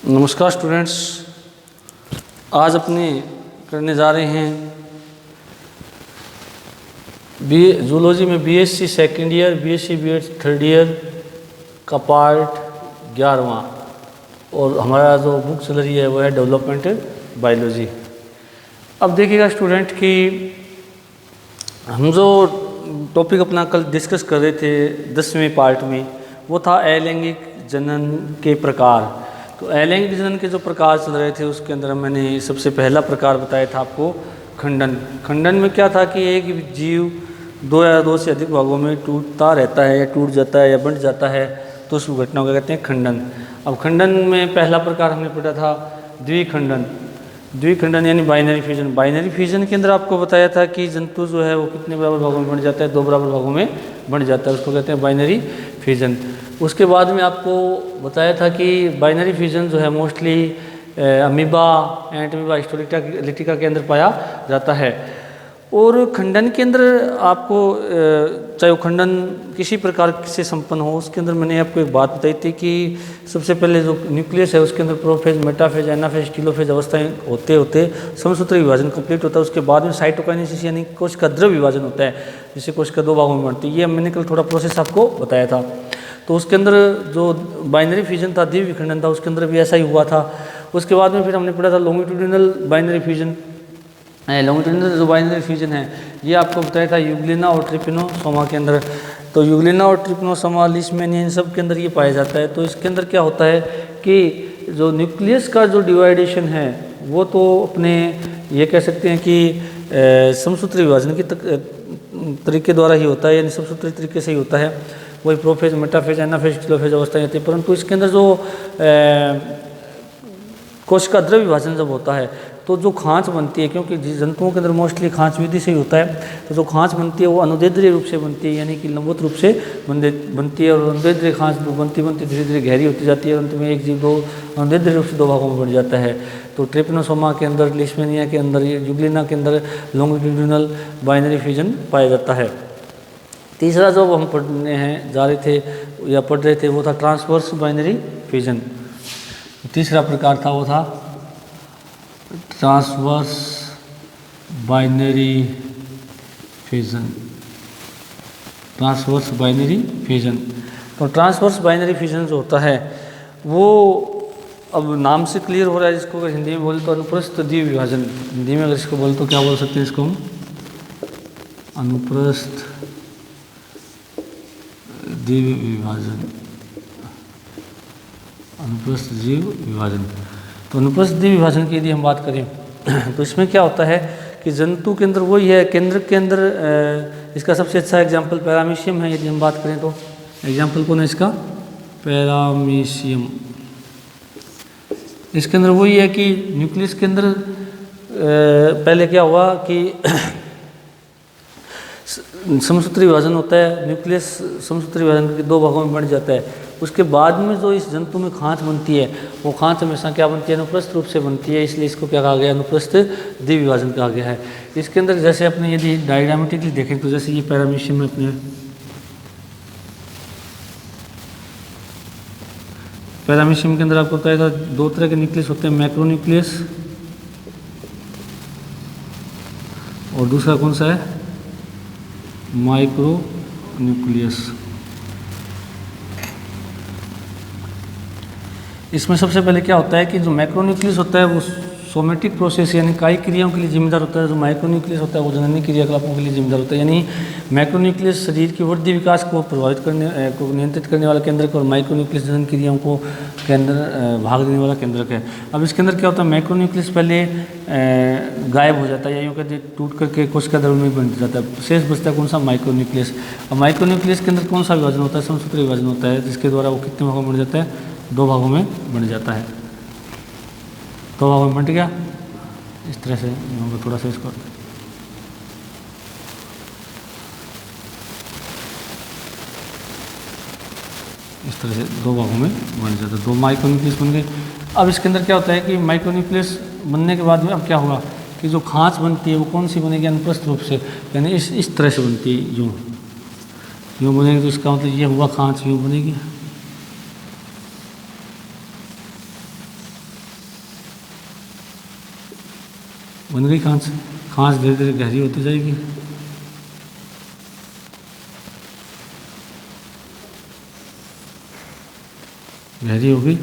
नमस्कार स्टूडेंट्स, आज अपने करने जा रहे हैं जूलॉजी में BSc second year, BSc BEd third year का पार्ट 11वां। और हमारा जो बुक चल रही है वो है डेवलपमेंट बायोलॉजी। अब देखिएगा स्टूडेंट कि हम जो टॉपिक अपना कल डिस्कस कर रहे थे 10वें पार्ट में, वो था अलैंगिक जनन के प्रकार। तो अलैंगिक जनन के जो प्रकार चल रहे थे उसके अंदर मैंने सबसे पहला प्रकार बताया था आपको खंडन। खंडन में क्या था कि एक जीव दो या दो से अधिक भागों में टूटता रहता है या टूट जाता है या बंट जाता है, तो उस घटना को कहते हैं खंडन। अब खंडन में पहला प्रकार हमने पढ़ा था द्विखंडन। द्विखंडन यानी बाइनरी फ्यूजन। बाइनरी फ्यूजन के अंदर आपको बताया था कि जंतु जो है वो कितने बराबर भागों में बंट जाता है, दो बराबर भागों में बंट जाता है, उसको कहते हैं बाइनरी फ्यूजन। उसके बाद में आपको बताया था कि बाइनरी फ्यूजन जो है मोस्टली अमीबा, एंट अमीबा, हिस्टोलिटिका के अंदर पाया जाता है। और खंडन के अंदर आपको चाहे वो खंडन किसी प्रकार से संपन्न हो, उसके अंदर मैंने आपको एक बात बताई थी कि सबसे पहले जो न्यूक्लियस है उसके अंदर प्रोफेज, मेटाफेज, एनाफेज, टीलोफेज अवस्थाएं होते होते समसूत्र विभाजन कंप्लीट होता है। उसके बाद में साइटोकाइनेसिस यानी कोश का द्रव विभाजन होता है, जिससे कोश का दो भागों में बढ़ती है। ये मैंने कल थोड़ा प्रोसेस आपको बताया था। तो उसके अंदर जो बाइनरी फ्यूजन था, द्विखंडन था, उसके अंदर भी ऐसा ही हुआ था। उसके बाद में फिर हमने पढ़ा था लॉन्गिट्यूडिनल बाइनरी फ्यूजन। लॉन्गिट्यूडिनल जो बाइनरी फ्यूजन है ये आपको बताया था यूग्लिना और ट्रिपिनोसोमा के अंदर। तो यूग्लिना और ट्रिपिनोसोमा, लीशमैनिया, इन सब के अंदर ये पाया जाता है। तो इसके अंदर क्या होता है कि जो न्यूक्लियस का जो डिवाइडेशन है वो तो अपने ये कह सकते हैं कि समसूत्री विभाजन के तरीके द्वारा ही होता है, यानी समसूत्री तरीके से ही होता है। वही प्रोफेज, मेटाफेज, एनाफेज, टीलोफेज अवस्थाएं होती है। परंतु इसके अंदर जो कोश का द्रव विभाजन जब होता है तो जो खांच बनती है, क्योंकि जंतुओं के अंदर मोस्टली खांच विधि से ही होता है, तो जो खांच बनती है वो अनुदैर्ध्य रूप से बनती है, यानी कि लंबवत रूप से बनती है। और अनुदैर्ध्य खांच बनती बनती धीरे धीरे गहरी होती जाती है। अंत में एक जीव दो अनुदैर्ध्य रूप से दो भागों में बन जाता है। तो ट्रिपिनोसोमा के अंदर, लीशमैनिया के अंदर, यूग्लिना के अंदर लॉन्गिट्यूडिनल बाइनरी फ्यूजन पाया जाता है। तीसरा जो हम पढ़ने हैं जा रहे थे या पढ़ रहे थे वो था ट्रांसवर्स बाइनरी फ्यूजन। तीसरा प्रकार था वो था transverse binary fusion. Transverse binary fusion. तो ट्रांसवर्स बाइनरी फ्यूजन जो होता है वो अब नाम से क्लियर हो रहा है। जिसको अगर हिंदी में बोले तो अनुप्रस्थ द्विविभाजन। हिंदी में अगर इसको बोले तो क्या बोल सकते हैं इसको हम? अनुप्रस्थ द्विविभाजन। अनुप्रस्थ द्विविभाजन। तो अनुप्रस्थ द्विविभाजन की यदि हम बात करें तो इसमें क्या होता है कि जंतु के अंदर वही है, केंद्र के अंदर इसका सबसे अच्छा एग्जाम्पल पैरामीशियम है। यदि हम बात करें तो एग्जाम्पल कौन है इसका? पैरामीशियम। इसके अंदर वही है कि न्यूक्लियस के अंदर पहले क्या हुआ कि समसूत्री विभाजन होता है, न्यूक्लियस समसूत्री विभाजन के दो भागों में बंट जाता है। उसके बाद में जो इस जंतु में खांच बनती है वो खांच हमेशा क्या बनती है? अनुप्रस्थ रूप से बनती है, इसलिए इसको क्या कहा गया? अनुप्रस्थ द्विविभाजन कहा गया है। इसके अंदर जैसे अपने यदि डायग्रामेटिकली देखें तो जैसे ये पैरामीशियम में अपने पैरामीशियम के अंदर आपको बताया दो तरह के न्यूक्लियस होते हैं, मैक्रो न्यूक्लियस और दूसरा कौन सा है? Micro nucleus. इसमें सबसे पहले क्या होता है कि जो मैक्रो न्यूक्लियस होता है वो सोमेटिक प्रोसेस यानी कायिक क्रियाओं के लिए जिम्मेदार होता है। जो माइक्रो न्यूक्लियस होता है वो जननी क्रियाकलापों के लिए जिम्मेदार होता है। यानी मैक्रो न्यूक्लियस शरीर की वृद्धि विकास को प्रभावित करने को नियंत्रित करने वाला केंद्रक, और माइक्रो न्यूक्लियस जनन क्रियाओं को केंद्र भाग देने वाला केंद्रक है। अब इसके अंदर क्या होता है? मैक्रो न्यूक्लियस पहले गायब हो जाता है, या यूँ कहते टूट करके कोश का द्रव में बन जाता है। शेष बचता है कौन सा? Micro nucleus. अब माइक्रो सूत्र के अंदर कौन सा विभाजन होता है? समसूत्री विभाजन होता है, जिसके द्वारा वो कितने भागों में बन जाता है? दो भागों में बन जाता है। दो भागों में बंट गया इस तरह से। थोड़ा सा इसको इस तरह से दो भागों में बन जाता है, दो माइक्रोन्यूक्लियस बन गए। अब इसके अंदर क्या होता है कि माइक्रोन्यूक्लियस बनने के बाद में अब क्या होगा कि जो खांच बनती है वो कौन सी बनेगी? अनुप्रस्थ रूप से, यानी इस तरह से बनती है, यूँ बनेगी। तो इसका मतलब ये हुआ खांच यूँ बनेगी। बन गई खांच। खांच धीरे धीरे गहरी होती जाएगी। गहरी होगी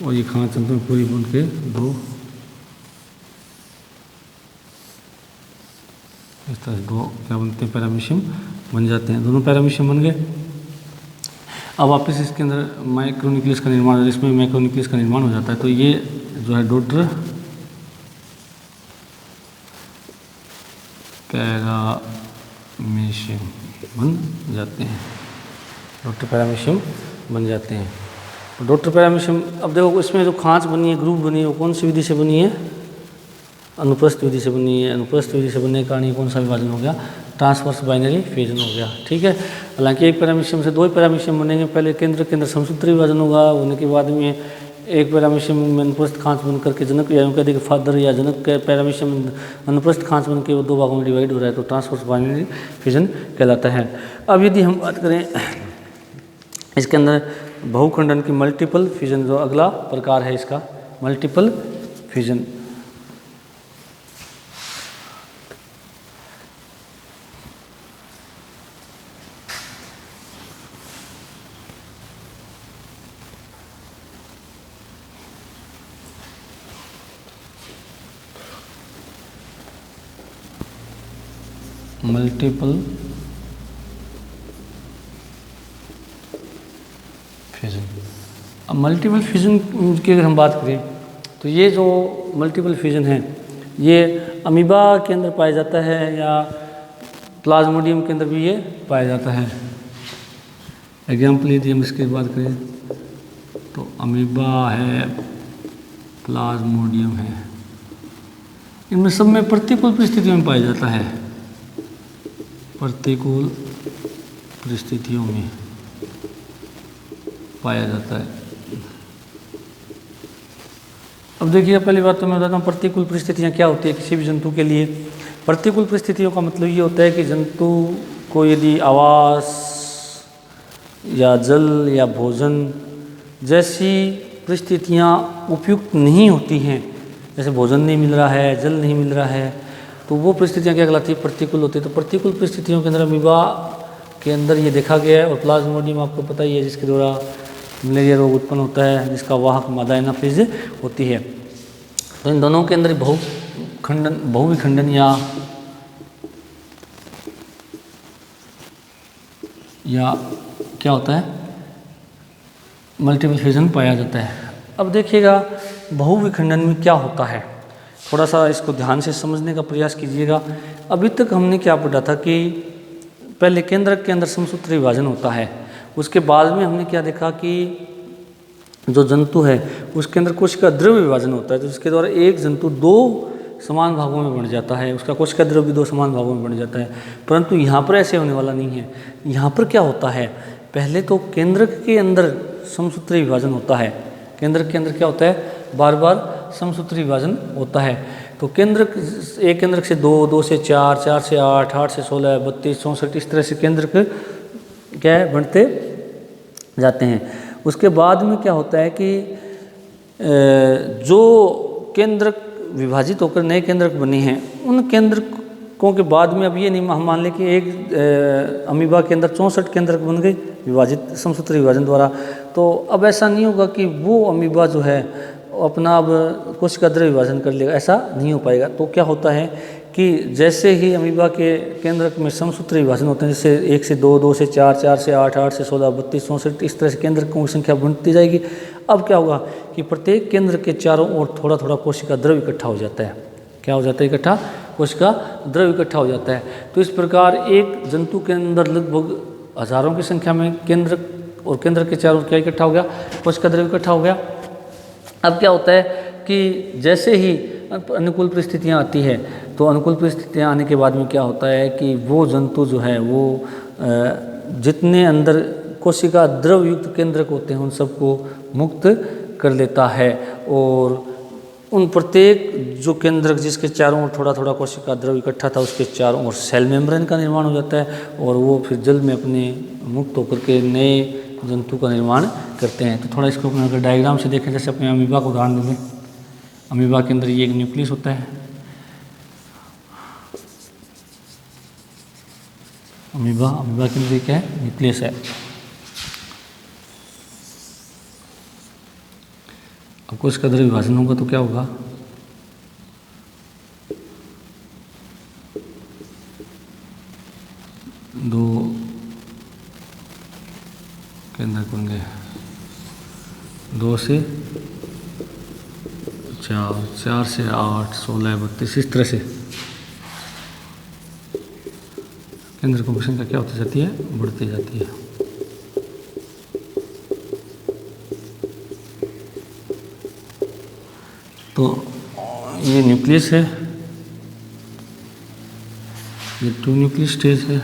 और ये खांच अंत में पूरी बन के दो इस तरह दो क्या बनते हैं, पैरामीशियम बन जाते हैं। दोनों पैरामीशियम बन गए। अब वापस इसके अंदर माइक्रोन्यूक्लियस का निर्माण, इसमें माइक्रोन्यूक्लियस का निर्माण हो जाता है। तो ये जो है डॉटर पैरामीशियम बन जाते हैं। डॉटर पैरामीशियम बन जाते हैं। तो डॉटर पैरामीशियम, अब देखो इसमें जो खांच बनी है, ग्रुप बनी है, वो कौन सी विधि से बनी है? अनुप्रस्थ विधि से बनी है। अनुप्रस्थ विधि से बनने के कारण कौन सा विभाजन हो गया? ट्रांसवर्स बाइनरी फ्यूजन हो गया। ठीक है। हालांकि एक पैरामीशियम से दो पैरामीशियम बनेंगे। पहले केंद्र के अंदर समसूत्री विभाजन होगा, होने के बाद में एक पैरामीशियम में अनुप्रस्थ खांच बन करके जनक या कहते हैं फादर या जनक के पैरामीशियम अनुप्रस्थ खांच बन के वो दो भागों में डिवाइड हो रहा है, तो ट्रांसवर्स बाइनरी फ्यूजन कहलाता है। अब यदि हम बात करें इसके अंदर बहुखंडन की मल्टीपल फ्यूजन, जो अगला प्रकार है इसका मल्टीपल फ्यूजन। Multiple fusion. अब मल्टीपल फ्यूजन की अगर हम बात करें तो ये जो मल्टीपल फ्यूजन है ये अमीबा के अंदर पाया जाता है या प्लाज्मोडियम के अंदर भी ये पाया जाता है। एग्जाम्पल यदि हम इसकी बात करें तो अमीबा है, प्लाज्मोडियम है, इनमें सब में प्रतिकूल परिस्थितियों में पाया जाता है। प्रतिकूल परिस्थितियों में पाया जाता है। अब देखिए पहली बात तो मैं बताता हूँ प्रतिकूल परिस्थितियाँ क्या होती है किसी भी जंतु के लिए। प्रतिकूल परिस्थितियों का मतलब ये होता है कि जंतु को यदि आवास या जल या भोजन जैसी परिस्थितियाँ उपयुक्त नहीं होती हैं, जैसे भोजन नहीं मिल रहा है, जल नहीं मिल रहा है, तो वो परिस्थितियाँ क्या कहलाती है? प्रतिकूल होती है। तो प्रतिकूल परिस्थितियों के अंदर अमीबा के अंदर ये देखा गया है। और प्लाज्मोडियम आपको पता ही है जिसके द्वारा मलेरिया रोग उत्पन्न होता है, जिसका वाहक मादा एनाफिज होती है। तो इन दोनों के अंदर बहुविखंडन या क्या होता है? मल्टीपल फ्यूजन पाया जाता है। अब देखिएगा बहुविखंडन में क्या होता है, थोड़ा सा इसको ध्यान से समझने का प्रयास कीजिएगा। अभी तक हमने क्या पढ़ा था कि पहले केंद्रक के अंदर समसूत्री विभाजन होता है, उसके बाद में हमने क्या देखा कि जो जंतु है उसके अंदर कोशिका द्रव विभाजन होता है, तो जिसके द्वारा एक जंतु दो समान भागों में बन जाता है, उसका कोशिका द्रव भी दो समान भागों में बन जाता है। परंतु यहाँ पर ऐसे होने वाला नहीं है। यहाँ पर क्या होता है, पहले तो केंद्रक के अंदर समसूत्री विभाजन होता है। केंद्रक के अंदर क्या होता है? बार बार समसूत्री विभाजन होता है। तो केंद्रक, एक केंद्रक से दो, दो से चार, चार से आठ, आठ से 16, 32, 64, इस तरह से केंद्रक क्या है बढ़ते जाते हैं। उसके बाद में क्या होता है कि जो केंद्रक विभाजित होकर नए केंद्रक बने हैं, उन केंद्रकों के बाद में अब ये नहीं हम मान लें कि एक अमीबा के अंदर 64 केंद्रक बन गए विभाजित समसूत्री विभाजन द्वारा। तो अब ऐसा नहीं होगा कि वो अमीबा जो है अपना अब कोशिका द्रव विभाजन कर लेगा, ऐसा नहीं हो पाएगा। तो क्या होता है कि जैसे ही अमीबा के केंद्रक में समसूत्री विभाजन होते हैं, जैसे 1 से 2, 2 से 4, 4 से 8, 8 से 16, 32, 64, इस तरह से केंद्रकों की संख्या बढ़ती जाएगी। अब क्या होगा कि प्रत्येक केंद्र के चारों ओर थोड़ा थोड़ा कोशिका द्रव इकट्ठा हो जाता है। क्या हो जाता है? इकट्ठा कोशिका द्रव इकट्ठा हो जाता है। तो इस प्रकार एक जंतु के अंदर लगभग हजारों की संख्या में केंद्रक, और केंद्र के चारों ओर क्या इकट्ठा हो गया? कोशिका द्रव इकट्ठा हो गया। अब क्या होता है कि जैसे ही अनुकूल परिस्थितियाँ आती है, तो अनुकूल परिस्थितियाँ आने के बाद में क्या होता है कि वो जंतु जो है वो जितने अंदर कोशिका द्रव युक्त केंद्रक होते हैं उन सबको मुक्त कर लेता है, और उन प्रत्येक जो केंद्रक जिसके चारों ओर थोड़ा थोड़ा कोशिका द्रव इकट्ठा था, उसके चारों ओर सेल मेम्ब्रेन का निर्माण हो जाता है, और वो फिर जल में अपने मुक्त होकर के नए जंतु का निर्माण करते हैं। तो थोड़ा इसको अपने अगर डायग्राम से देखें, जैसे अपने अमीबा को उदाहरण दें। अमीबा के अंदर ये एक न्यूक्लियस होता है, अमीबा, अमीबा के अंदर क्या है, न्यूक्लियस है। अब कोशिका द्रव्य विभाजन होगा तो क्या होगा, दो केंद्र होंगे, 2 से 4, 4 से 8, 16, 32, इस तरह से केंद्र की संख्या क्या होती जाती है, बढ़ती जाती है। तो ये न्यूक्लियस है, ये 2 न्यूक्लियस स्टेज है,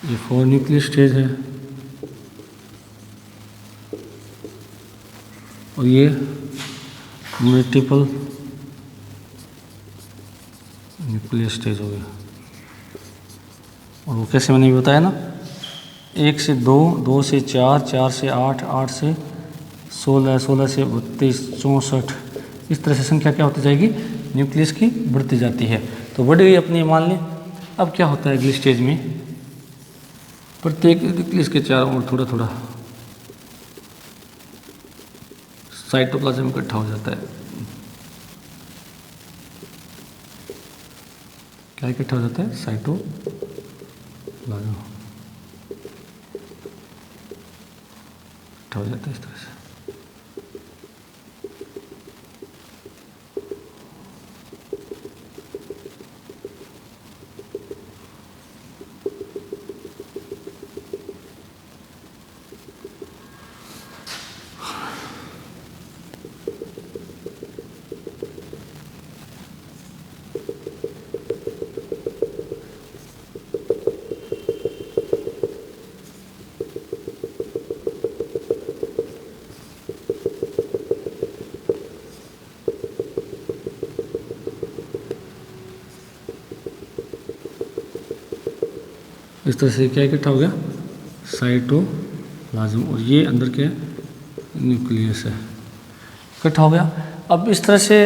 ये 4 न्यूक्लियस स्टेज है, और ये मल्टीपल न्यूक्लियस स्टेज हो गया। और वो कैसे मैंने बताया ना, 1 से 2, 2 से 4, 4 से 8, 8 से 16, 16 से 32, 64, इस तरह से संख्या क्या होती जाएगी, न्यूक्लियस की बढ़ती जाती है। तो बढ़ गई अपनी, मान लें। अब क्या होता है अगली स्टेज में, प्रत्येक न्यूक्लियस के चारों ओर थोड़ा थोड़ा साइटोप्लाज्म इकट्ठा हो जाता है। क्या इकट्ठा हो जाता है, साइटोप्लाज्म इकट्ठा हो जाता है इस तरह से। इस तरह से क्या इकट्ठा हो गया, साइटोप्लाज्म, और ये अंदर क्या न्यूक्लियस है, इकट्ठा हो गया। अब इस तरह से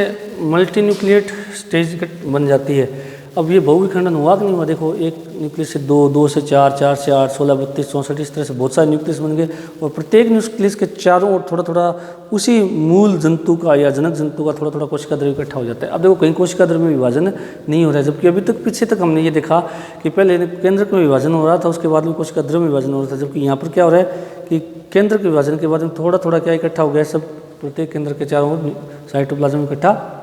मल्टी न्यूक्लिएट स्टेज बन जाती है। अब ये बहुविखंडन हुआ कि नहीं हुआ, देखो एक न्यूक्लियस से 2, 2 से 4, 4 से 8, 16, 32, 64, इस तरह से बहुत सारे न्यूक्लियस बन गए। और प्रत्येक न्यूक्लियस के चारों ओर थोड़ा थोड़ा उसी मूल जंतु का या जनक जंतु का थोड़ा थोड़ा कोशिका द्रव्य इकट्ठा हो जाता है। अब देखो कहीं कोशिका द्रव्य में विभाजन नहीं हो रहा है, जबकि अभी तक पीछे तक हमने ये देखा कि पहले केंद्रक में विभाजन हो रहा था, उसके बाद में कोशिका द्रव्य में विभाजन हो रहा था। जबकि यहाँ पर क्या हो रहा है कि केंद्र के विभाजन के बाद में थोड़ा थोड़ा क्या इकट्ठा हो गया, सब प्रत्येक केंद्र के चारों ओर साइटोप्लाज्म इकट्ठा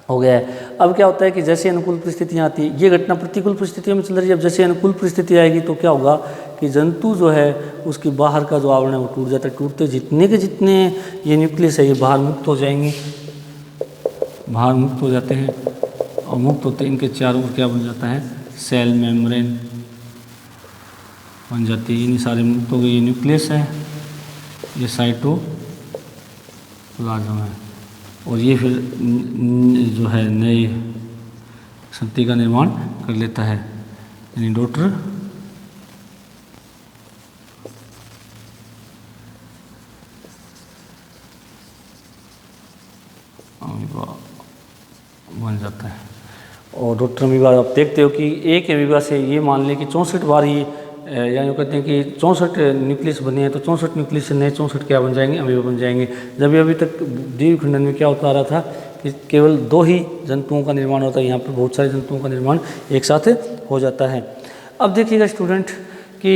हो गया है। अब क्या होता है कि जैसे अनुकूल परिस्थितियाँ आती है, ये घटना प्रतिकूल परिस्थितियों में चल रही है। अब जैसे अनुकूल परिस्थिति आएगी तो क्या होगा कि जंतु जो है उसकी बाहर का जो आवरण है वो टूट जाता है। टूटते जितने के जितने ये न्यूक्लियस है ये बाहर मुक्त हो जाएंगे, बाहर मुक्त हो जाते हैं, और मुक्त होते इनके चारों ओर क्या बन जाता है, सेल मेम्ब्रेन बन जाती है। इन सारे मुक्त हो गए, ये न्यूक्लियस है, ये साइटोप्लाज्म है, और ये फिर जो है नई संतति का निर्माण कर लेता है, यानी डॉटर अमीबा बन जाता है। और डॉटर अमीबा आप देखते हो कि एक अमीबा से ये मान लें कि 64 बार ही, या यूँ कहते हैं कि 64 न्यूक्लियस बने हैं, तो 64 न्यूक्लियस से नए 64 क्या बन जाएंगे, अमीबा बन जाएंगे। जब अभी तक द्विखंडन में क्या होता आ रहा था कि केवल 2 ही जंतुओं का निर्माण होता है, यहाँ पर बहुत सारे जंतुओं का निर्माण एक साथ हो जाता है। अब देखिएगा स्टूडेंट कि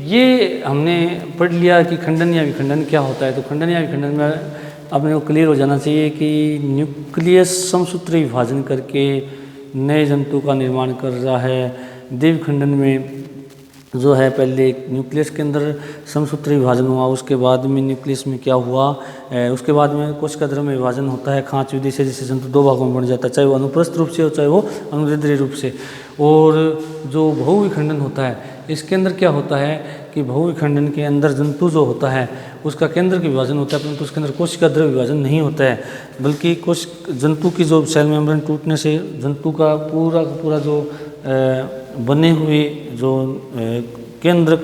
ये हमने पढ़ लिया कि खंडन या विखंडन क्या होता है। तो खंडन या विखंडन में अपने को क्लियर हो जाना चाहिए कि न्यूक्लियस समसूत्री विभाजन करके नए जंतु का निर्माण कर रहा है। द्विखंडन में जो है पहले न्यूक्लियस के अंदर समसूत्री विभाजन हुआ, उसके बाद में न्यूक्लियस में क्या हुआ, उसके बाद में कोशिका द्रव्य में विभाजन होता है खांच विधि से, जिससे जंतु 2 भागों में बन जाता है, चाहे वो अनुप्रस्थ रूप से हो चाहे वो अनुदैर्ध्य रूप से। और जो बहुविखंडन होता है इसके अंदर क्या होता है कि बहुविखंडन के अंदर जंतु जो होता है उसका केंद्र का विभाजन होता है, परंतु उसके अंदर कोशिका द्रव्य विभाजन नहीं होता है, बल्कि जंतु की जो सेल मेम्ब्रेन टूटने से जंतु का पूरा जो बने हुए जो केंद्र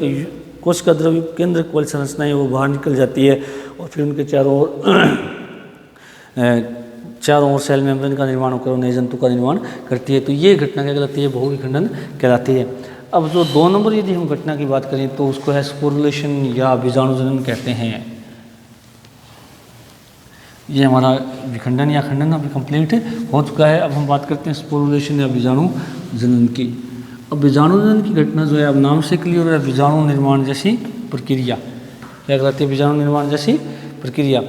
कोशिका द्रव्य केंद्र वाली संरचना है वो बाहर निकल जाती है, और फिर उनके चारों ओर चारों ओर सेल मेम्ब्रेन का निर्माण होकर नए जंतु का निर्माण करती है। तो ये घटना क्या कहलाती है, बहुविखंडन कहलाती है। अब जो 2 नंबर यदि हम घटना की बात करें तो उसको है स्पोरुलेशन या बीजाणु जनन कहते हैं। ये हमारा विखंडन या खंडन अभी कंप्लीट हो चुका है। अब हम बात करते हैं स्पोरुलेशन या बीजाणु जनन की। अब बीजाणु जनन की घटना जो है अब नाम से क्लियर है, बीजाणु निर्माण जैसी प्रक्रिया क्या कहलाती है, बीजाणु निर्माण जैसी प्रक्रिया।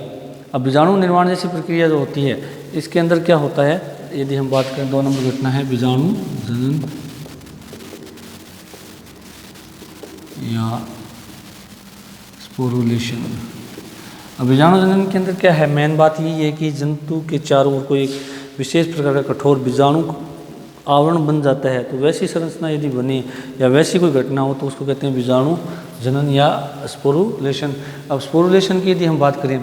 अब बीजाणु निर्माण जैसी प्रक्रिया जो होती है इसके अंदर क्या होता है, यदि हम बात करें 2 नंबर घटना है बीजाणु जनन या स्पोरुलेशन। अब बीजाणु जनन के अंदर क्या है, मेन बात यही है कि जंतु के चारों ओर कोई विशेष प्रकार का कठोर बीजाणु आवरण बन जाता है। तो वैसी संरचना यदि बनी या वैसी कोई घटना हो तो उसको कहते हैं बीजाणु जनन या स्पोरुलेशन। अब स्पोरुलेशन की यदि हम बात करें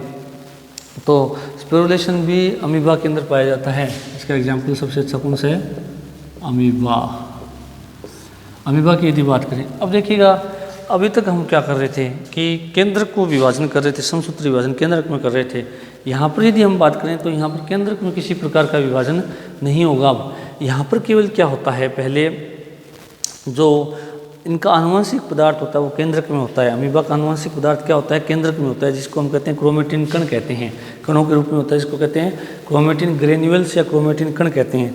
तो स्पोरुलेशन भी अमीबा के अंदर पाया जाता है। इसका एग्जाम्पल सबसे अच्छा कौन सा है, अमीबा। अमीबा की यदि बात करें, अब देखिएगा अभी तक हम क्या कर रहे थे कि केंद्रक को विभाजन कर रहे थे, समसूत्री विभाजन केंद्रक में कर रहे थे। यहाँ पर यदि हम बात करें तो यहाँ पर केंद्रक में किसी प्रकार का विभाजन नहीं होगा। अब यहाँ पर केवल क्या होता है, पहले जो इनका आनुवंशिक पदार्थ होता है वो केंद्रक में होता है। अमीबा का आनुवंशिक पदार्थ क्या होता है, केंद्रक में होता है, जिसको हम कहते हैं क्रोमेटिन कण कहते हैं, कणों के रूप में होता है, जिसको कहते हैं क्रोमेटिन ग्रेन्यूल्स या क्रोमेटिन कण कहते हैं,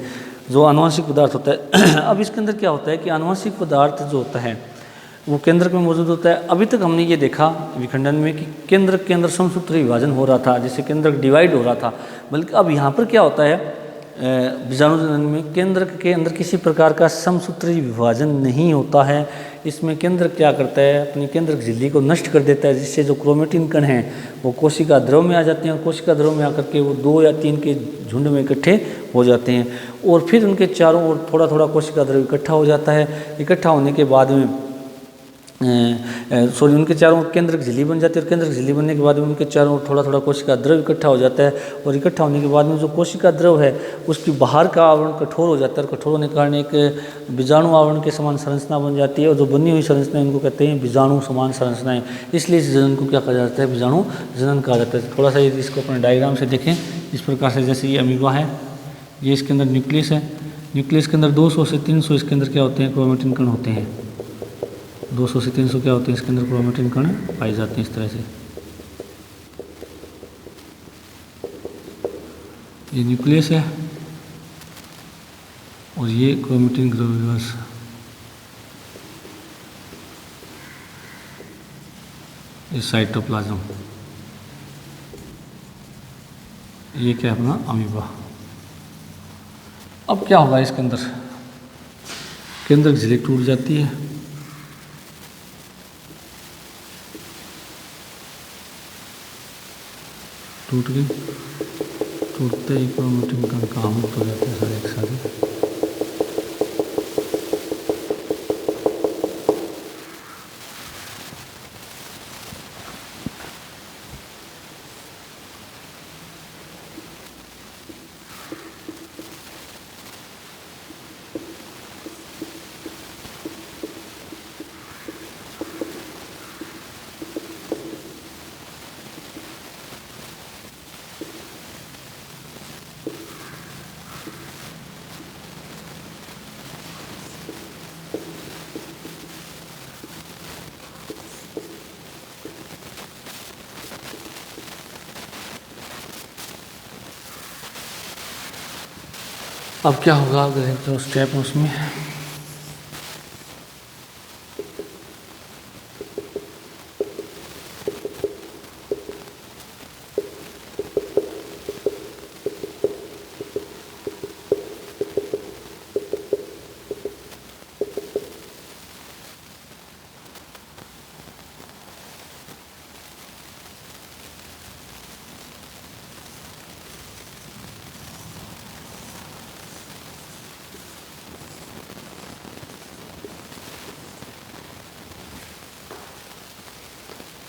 जो आनुवंशिक पदार्थ होता है। अब इसके अंदर क्या होता है कि आनुवंशिक पदार्थ जो होता है वो केंद्रक में मौजूद होता है। अभी तक हमने ये देखा विखंडन में कि केंद्रक के अंदर समसूत्री विभाजन हो रहा था, जिससे केंद्रक डिवाइड हो रहा था, बल्कि अब यहाँ पर क्या होता है बीजाणु जनन में केंद्रक के अंदर किसी प्रकार का समसूत्री विभाजन नहीं होता है। इसमें केंद्रक क्या करता है, अपनी केंद्रक झिल्ली को नष्ट कर देता है, जिससे जो क्रोमेटिन कण हैं वो कोशिका द्रव में आ जाते हैं और कोशिका द्रव में आकर के वो 2 या 3 के झुंड में इकट्ठे हो जाते हैं और फिर उनके चारों ओर थोड़ा थोड़ा कोशिका द्रव इकट्ठा हो जाता है। इकट्ठा होने के बाद में उनके चारों ओर केंद्रक झिल्ली बन जाती है और केंद्रक झिल्ली बनने के बाद में उनके चारों ओर थोड़ा थोड़ा कोशिका द्रव इकट्ठा हो जाता है और इकट्ठा होने के बाद में जो कोशिका द्रव है उसकी बाहर का आवरण कठोर हो जाता है और कठोर होने के कारण एक बीजाणु आवरण के समान संरचना बन जाती है और जो बनी हुई संरचना इनको कहते हैं बीजाणु समान संरचनाएं। इसलिए इस जनन को क्या कहा जाता है, बीजाणु जनन कहा जाता है। थोड़ा सा यदि इसको अपने डायग्राम से देखें इस प्रकार से, जैसे ये अमीबा है, ये इसके अंदर न्यूक्लियस है, न्यूक्लियस के अंदर 200 से 300 इसके अंदर क्या होते हैं, क्रोमेटिन कण होते हैं। 200 से 300 क्या होते हैं, इसके अंदर क्रोमेटिन कण पाए जाते हैं इस तरह से। ये न्यूक्लियस है और ये क्रोमेटिन ग्लोब्यूल्स, ये साइटोप्लाज्म, ये क्या है अपना अमीबा। अब क्या होगा इसके अंदर, केंद्रक झिल्ली टूट जाती है, टूट गई, टूटते ही क्रोमेटिन कण काम हो जाते हैं सारे एक साथ। अब क्या होगा अगर जो स्टेप है उसमें,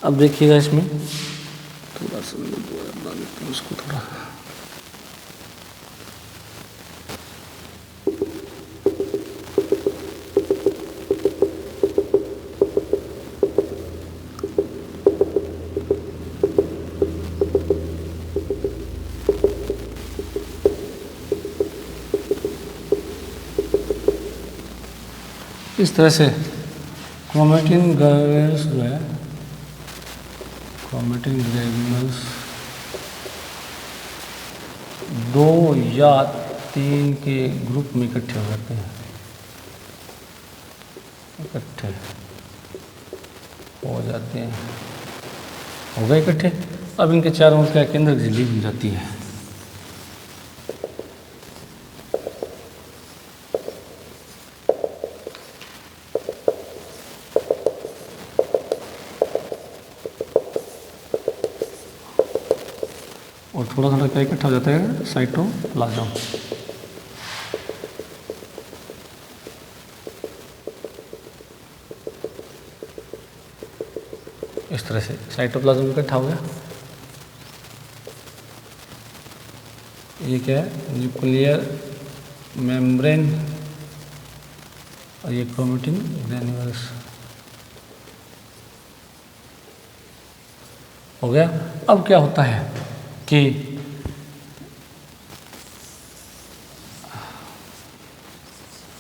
अब देखिएगा इसमें थोड़ा सा बना देते हैं उसको थोड़ा, इस तरह से क्रोमेटिन ग्रेन्यूल्स जो है, क्रोमेटिन ग्रेन्यूल्स 2 या 3 के ग्रुप में इकट्ठे हो जाते हैं, इकट्ठे हो जाते हैं, हो गए इकट्ठे। अब इनके चारों ओर क्या केंद्रक झिल्ली बन जाती है। और थोड़ा थोड़ा क्या इकट्ठा हो जाता है, साइटोप्लाज्म। इस तरह से साइटोप्लाज्म इकट्ठा हो गया। ये क्या है, न्यूक्लियर मेम्ब्रेन और ये क्रोमेटिन ग्रेन्यूल्स हो गया। अब क्या होता है कि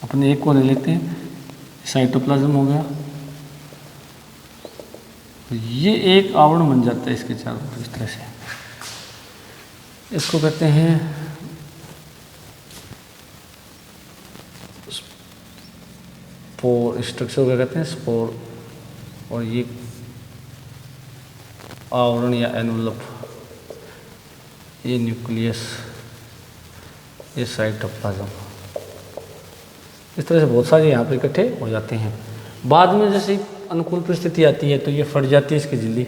अपने एक को ले लेते हैं, साइटोप्लाज्म हो गया, तो ये एक आवरण बन जाता है इसके चारों ओर इस तरह से। इसको कहते हैं स्पोर, स्ट्रक्चर क्या कहते हैं, स्पोर। और ये आवरण या एनवलप, ये न्यूक्लियस, ये साइटोप्लाज्म। इस तरह से बहुत सारे यहाँ पर इकट्ठे हो जाते हैं। बाद में जैसे अनुकूल परिस्थिति आती है तो ये फट जाती है इसकी झिल्ली,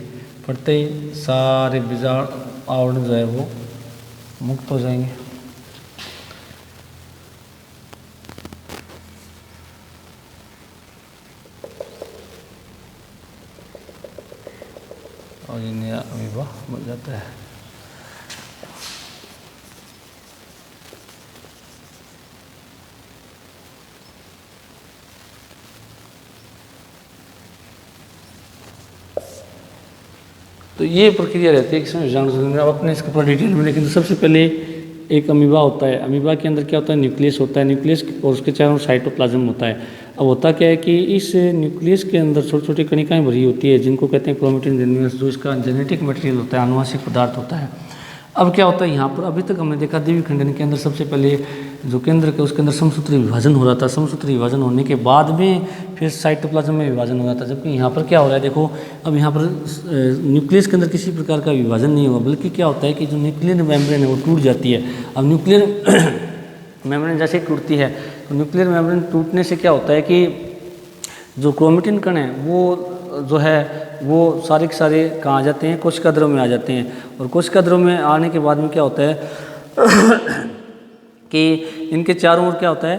फटते ही सारे बीजाणु आवरण जो है वो मुक्त हो जाएंगे। और ये नया अमीबा बन जाता है। तो ये प्रक्रिया रहती है कि इसमें विजाणु, अब अपने इसके ऊपर डिटेल में, लेकिन सबसे पहले एक अमीबा होता है। अमीबा के अंदर क्या होता है, न्यूक्लियस होता है, न्यूक्लियस और उसके चारों साइटोप्लाज्म होता है। अब होता क्या है कि इस न्यूक्लियस के अंदर छोटी छोटी कणिकाएं भरी होती है जिनको कहते हैं क्रोमेटिन ग्रेन्यूल्स, जो इसका जेनेटिक मटेरियल होता है, आनुवंशिक पदार्थ होता है। अब क्या होता है यहाँ पर, अभी तक हमने देखा द्विवीय खंडन के अंदर सबसे पहले जो केंद्र के उसके अंदर समसूत्री विभाजन हो रहा था, समसूत्री विभाजन होने के बाद में फिर साइटोप्लाज्म में विभाजन हो रहा था। जबकि यहाँ पर क्या हो रहा है, देखो अब यहाँ पर न्यूक्लियस के अंदर किसी प्रकार का विभाजन नहीं हुआ, बल्कि क्या होता है कि जो न्यूक्लियर मेम्ब्रेन है वो टूट जाती है। अब न्यूक्लियर मेम्ब्रेन जैसे टूटती है तो न्यूक्लियर मेम्ब्रेन टूटने से क्या होता है कि जो क्रोमेटिन कण है वो जो है वो सारे के सारे कहाँ आ जाते हैं, कोशिका द्रव में आ जाते हैं। और कोशिका द्रव में आने के बाद में क्या होता है कि इनके चारों ओर क्या होता है,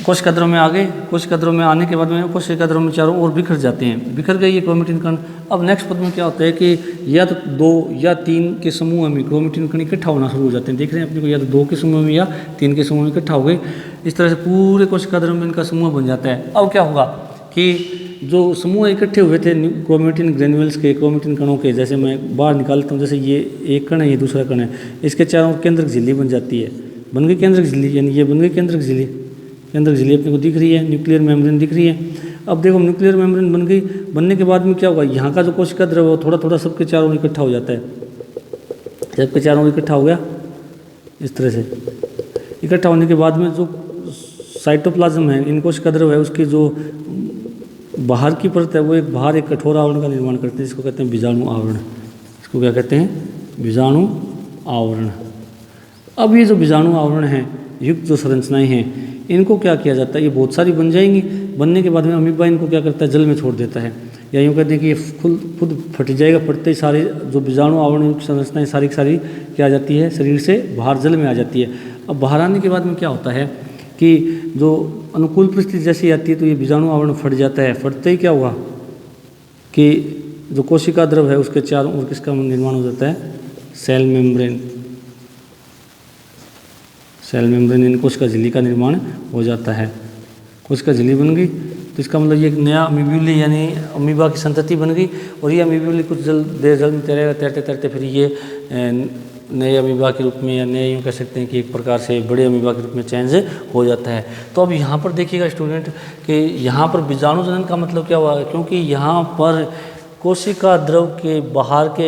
कोशिका द्रव में आ गए, कोशिका द्रव में आने के बाद में कोशिका द्रव में चारों ओर बिखर जाते हैं, बिखर गए ये क्रोमेटिन कण। अब नेक्स्ट पद में क्या होता है कि या तो 2 या 3 के समूह में क्रोमेटिन कण इकट्ठा होना शुरू हो जाते हैं। देख रहे हैं अपने को, या तो 2 के समूह में या 3 के समूह में इकट्ठा हो गए। इस तरह से पूरे कोशिका द्रव में इनका समूह बन जाता है। अब क्या होगा कि जो समूह इकट्ठे हुए थे क्रोमेटिन ग्रेन्यूल्स के, क्रोमेटिन कणों के, जैसे मैं बाहर निकालता हूँ, जैसे ये एक कण है, ये दूसरा कण है, इसके चारों ओर केंद्रक झिल्ली बन जाती है, बन गई केंद्रक झिल्ली, यानी ये बन गई केंद्रक झिल्ली। केंद्रक झिल्ली अपने को दिख रही है, न्यूक्लियर मेम्ब्रेन दिख रही है। अब देखो न्यूक्लियर मेम्ब्रेन बन गई, बनने के बाद में क्या होगा, यहाँ का जो कोशिका द्रव है थोड़ा थोड़ा सबके चारों ओर इकट्ठा हो जाता है। सबके चारों ओर इकट्ठा हो गया, इस तरह से इकट्ठा होने के बाद में जो साइटोप्लाज्म है, इन कोशिका द्रव है, उसकी जो बाहर की परत है वो एक बाहर एक कठोर आवरण का निर्माण करते हैं, जिसको कहते हैं बीजाणु आवरण। इसको क्या कहते हैं, बीजाणु आवरण। अब ये जो बीजाणु आवरण है युक्त जो संरचनाएं हैं, इनको क्या किया जाता है, ये बहुत सारी बन जाएंगी। बनने के बाद में अमीबा इनको क्या करता है, जल में छोड़ देता है, या यूँ कहते हैं कि ये खुद फट जाएगा। फटते ही सारे जो बीजाणु आवरण युक्त संरचनाएं सारी की सारी क्या आ जाती है, शरीर से बाहर जल में आ जाती है। अब बाहर आने के बाद में क्या होता है कि जो अनुकूल परिस्थिति जैसी आती है तो ये बीजाणु आवरण फट जाता है। फटते ही क्या हुआ कि जो कोशिका द्रव है उसके चारों ओर किसका निर्माण हो जाता है, सेल मेम्ब्रेन। सेल मेम्ब्रेन इन कोशिका झिल्ली का निर्माण हो जाता है। कोशिका झिल्ली बन गई तो इसका मतलब ये एक नया अमीब्यूली यानी अमीबा की संतति बन गई। और ये अमीब्यूली कुछ देर जल में तैरेगा, तैरते तैरते फिर ये नए अमीबा के रूप में, या नए यूँ कह सकते हैं कि एक प्रकार से बड़े अमीबा के रूप में चेंज हो जाता है। तो अब यहाँ पर देखिएगा स्टूडेंट कि यहाँ पर बीजाणु जनन का मतलब क्या हुआ, क्योंकि यहाँ पर कोशिका द्रव के बाहर के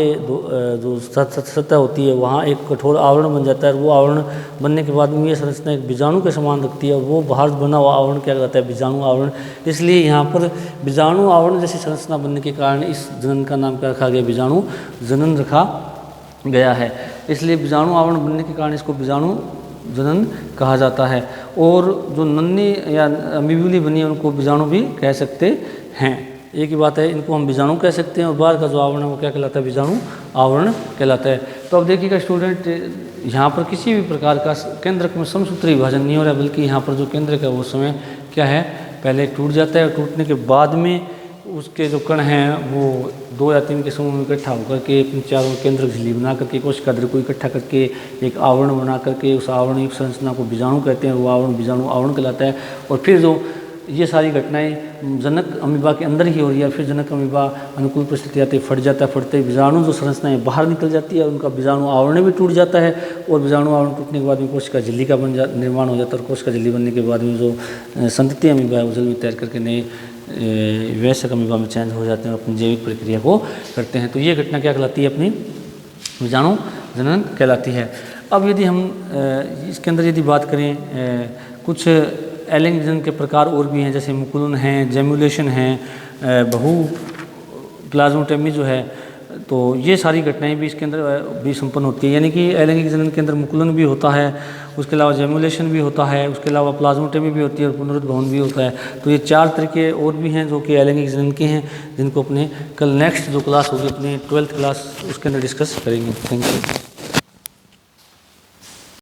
जो सतह होती है वहाँ एक कठोर आवरण बन जाता है। वो आवरण बनने के बाद में ये संरचना एक बीजाणु के समान रखती है, और वो बाहर बना हुआ आवरण क्या कहलाता है, बीजाणु आवरण। इसलिए यहाँ पर बीजाणु आवरण जैसी संरचना बनने के कारण इस जनन का नाम क्या रखा गया, बीजाणु जनन रखा गया है। इसलिए बीजाणु आवरण बनने के कारण इसको बीजाणु जनन कहा जाता है। और जो नन्ही या अमीबुली बनी है उनको बीजाणु भी कह सकते हैं। एक ही बात है, इनको हम बीजाणु कह सकते हैं, और बाहर का जो आवरण है वो क्या कहलाता है, बीजाणु आवरण कहलाता है। तो अब देखिएगा स्टूडेंट, यहाँ पर किसी भी प्रकार का केंद्रक में समसूत्री विभाजन नहीं हो रहा है, बल्कि यहाँ पर जो केंद्रक है वो समय क्या है, पहले टूट जाता है, और टूटने के बाद में उसके जो कण हैं वो 2 या 3 के समूह में इकट्ठा होकर के अपने चारों केंद्रक झिल्ली बना करके कोशिका द्रव्य को इकट्ठा करके एक आवरण बना करके उस आवरण युक्त संरचना को बीजाणु कहते हैं। वो आवरण बीजाणु आवरण कहलाता है। और फिर जो ये सारी घटनाएं जनक अमीबा के अंदर ही हो रही है, फिर जनक अमीबा अनुकूल परिस्थिति आते फट जाता है, फटते बीजाणु जो संरचनाएं बाहर निकल जाती है, उनका बीजाणु आवरण भी टूट जाता है, और बीजाणु आवरण टूटने के बाद में कोशिका झिल्ली का निर्माण हो जाता है। और कोशिका झिल्ली बनने के बाद में जो संतति अमीबा है वो जल्दी तैयार करके नए वयस्क अमीबा में चेंज हो जाते हैं और अपनी जैविक प्रक्रिया को करते हैं। तो ये घटना क्या कहलाती है, अपनी बीजाणु जनन कहलाती है। अब यदि हम इसके अंदर यदि बात करें, कुछ एलिंग जनन के प्रकार और भी हैं, जैसे मुकुलन हैं, जेम्युलेशन हैं, बहु प्लाज्मोटोमी जो है, तो ये सारी घटनाएं भी इसके अंदर भी संपन्न होती है। यानी कि अलैंगिक जनन के अंदर मुकुलन भी होता है, उसके अलावा जेम्युलेशन भी होता है, उसके अलावा प्लाज्मोटोमी भी होती है, और पुनरुद्भवन भी होता है। तो ये 4 तरीके और भी हैं जो कि अलैंगिक जनन के हैं, जिनको अपने कल नेक्स्ट जो क्लास होगी अपनी 12th क्लास उसके अंदर डिस्कस करेंगे। Thank you.